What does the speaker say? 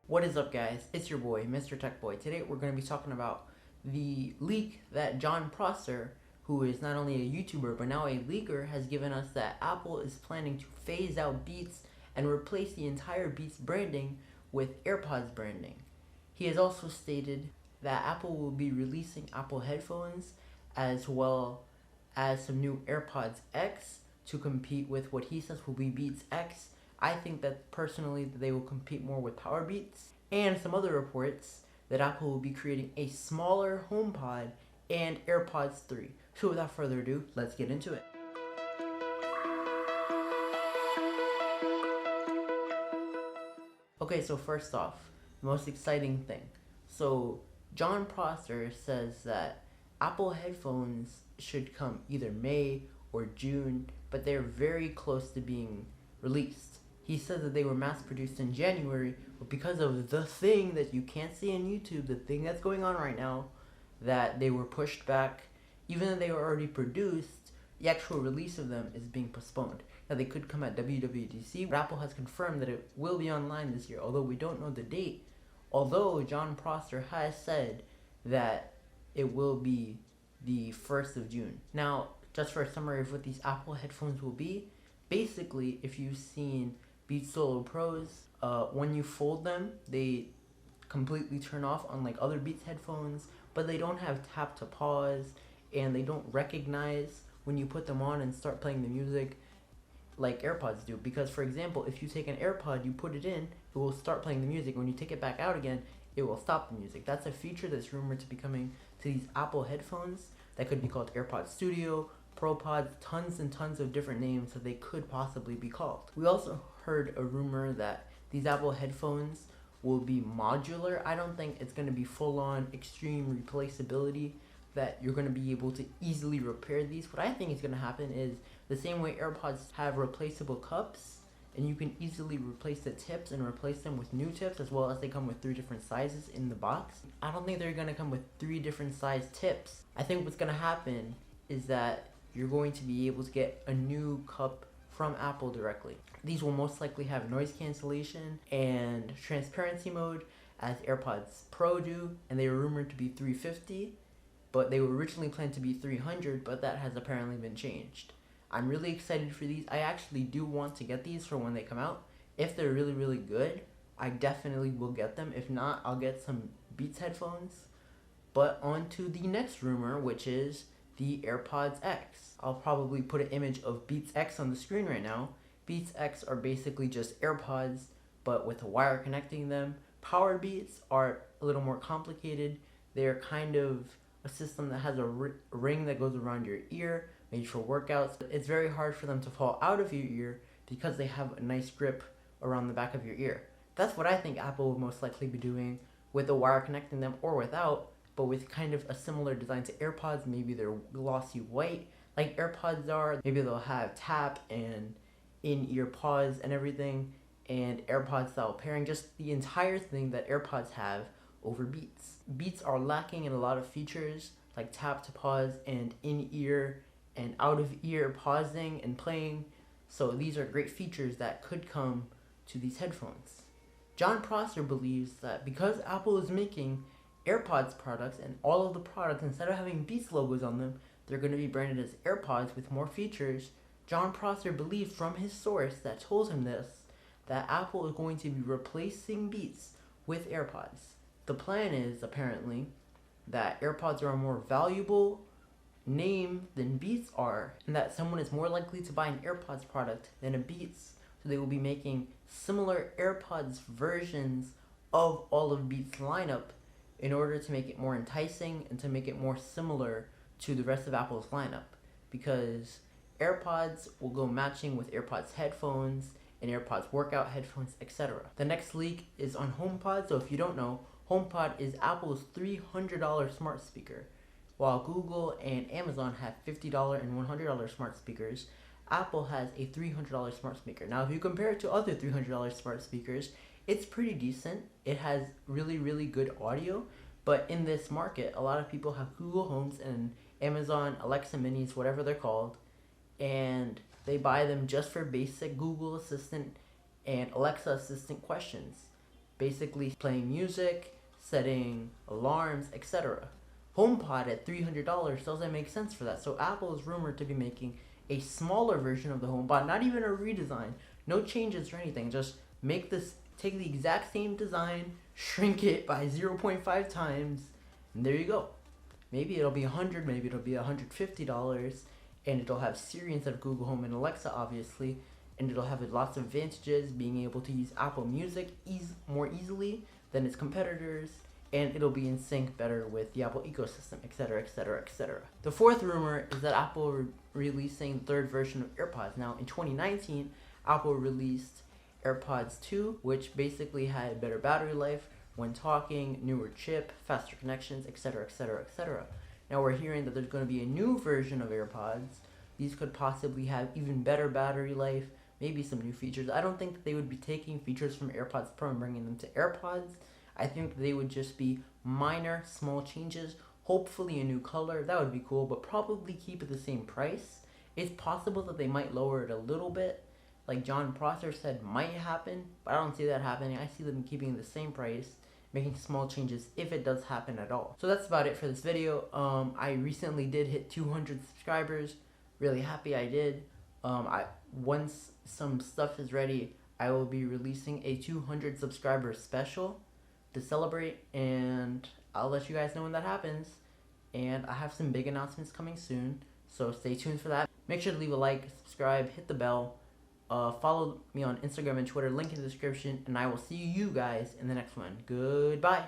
What is up, guys? It's your boy, Mr. Tech Boy. Today we're going to be talking about the leak that Jon Prosser, who is not only a YouTuber but now a leaker, has given us that Apple is planning to phase out Beats and replace the entire Beats branding with AirPods branding. He has also stated that Apple will be releasing Apple headphones as well as some new AirPods X to compete with what he says will be Beats X. I think that personally they will compete more with Powerbeats, and some other reports that Apple will be creating a smaller HomePod and AirPods 3. So without further ado, let's get into it. Okay, so first off, the most exciting thing. So Jon Prosser says that Apple headphones should come either May or June, but they're very close to being released. He said that they were mass produced in January, but because of the thing that you can't see on YouTube, the thing that's going on right now, that they were pushed back. Even though they were already produced, the actual release of them is being postponed. Now, they could come at WWDC, but Apple has confirmed that it will be online this year, although we don't know the date. Although Jon Prosser has said that it will be the 1st of June. Now, just for a summary of what these Apple headphones will be, basically, if you've seen Beats Solo Pros, when you fold them, they completely turn off, unlike other Beats headphones, but they don't have tap to pause, and they don't recognize when you put them on and start playing the music like AirPods do. Because, for example, if you take an AirPod, you put it in, it will start playing the music. When you take it back out again, it will stop the music. That's a feature that's rumored to be coming to these Apple headphones that could be called AirPods Studio, ProPods, tons and tons of different names that they could possibly be called. We also heard a rumor that these Apple headphones will be modular. I don't think it's going to be full-on extreme replaceability, that you're going to be able to easily repair these. What I think is going to happen is the same way AirPods have replaceable cups, and you can easily replace the tips and replace them with new tips, as well as they come with 3 different sizes in the box. I don't think they're going to come with 3 different size tips. I think what's going to happen is that you're going to be able to get a new cup from Apple directly. These will most likely have noise cancellation and transparency mode, as AirPods Pro do, and they were rumored to be $350, but they were originally planned to be $300, but that has apparently been changed. I'm really excited for these. I actually do want to get these for when they come out. If they're really, really good, I definitely will get them. If not, I'll get some Beats headphones. But on to the next rumor, which is the AirPods X. I'll probably put an image of Beats X on the screen right now. Beats X are basically just AirPods, but with a wire connecting them. Powerbeats are a little more complicated. They're kind of a system that has a ring that goes around your ear, made for workouts. It's very hard for them to fall out of your ear because they have a nice grip around the back of your ear. That's what I think Apple will most likely be doing, with a wire connecting them or without, but with kind of a similar design to AirPods. Maybe they're glossy white like AirPods are. Maybe they'll have tap and in-ear pause and everything, and AirPods style pairing, just the entire thing that AirPods have over Beats. Beats are lacking in a lot of features like tap to pause and in-ear and out-of-ear pausing and playing, so these are great features that could come to these headphones. Jon Prosser believes that because Apple is making AirPods products, and all of the products, instead of having Beats logos on them, they're going to be branded as AirPods with more features. Jon Prosser believes from his source that told him this, that Apple is going to be replacing Beats with AirPods. The plan is, apparently, that AirPods are a more valuable name than Beats are, and that someone is more likely to buy an AirPods product than a Beats, so they will be making similar AirPods versions of all of Beats' lineup in order to make it more enticing and to make it more similar to the rest of Apple's lineup, because AirPods will go matching with AirPods headphones and AirPods workout headphones, etc. The next leak is on HomePod. So if you don't know, HomePod is Apple's $300 smart speaker. While Google and Amazon have $50 and $100 smart speakers, Apple has a $300 smart speaker. Now, if you compare it to other $300 smart speakers, it's pretty decent. It has really, really good audio. But in this market, a lot of people have Google Homes and Amazon Alexa Minis, whatever they're called, and they buy them just for basic Google Assistant and Alexa Assistant questions. basically playing music, setting alarms, etc. HomePod at $300 doesn't make sense for that. So Apple is rumored to be making a smaller version of the HomePod, not even a redesign, no changes or anything. Just take the exact same design, shrink it by 0.5 times, and there you go. Maybe it'll be $100, maybe it'll be $150, and it'll have Siri instead of Google Home and Alexa, obviously, and it'll have lots of advantages, being able to use Apple Music more easily than its competitors, and it'll be in sync better with the Apple ecosystem, etc., etc., etc. The fourth rumor is that Apple releasing the third version of AirPods. Now, in 2019, Apple released AirPods 2, which basically had better battery life when talking, newer chip, faster connections, etc., etc., etc. Now we're hearing that there's going to be a new version of AirPods. These could possibly have even better battery life, maybe some new features. I don't think that they would be taking features from AirPods Pro and bringing them to AirPods. I think they would just be minor, small changes, hopefully a new color. That would be cool, but probably keep it the same price. It's possible that they might lower it a little bit, like Jon Prosser said might happen, but I don't see that happening. I see them keeping the same price, making small changes if it does happen at all. So that's about it for this video. I recently did hit 200 subscribers. Really happy I did. Once some stuff is ready, I will be releasing a 200 subscriber special to celebrate, and I'll let you guys know when that happens. And I have some big announcements coming soon, so stay tuned for that. Make sure to leave a like, subscribe, hit the bell. Follow me on Instagram and Twitter, link in the description, and I will see you guys in the next one. Goodbye.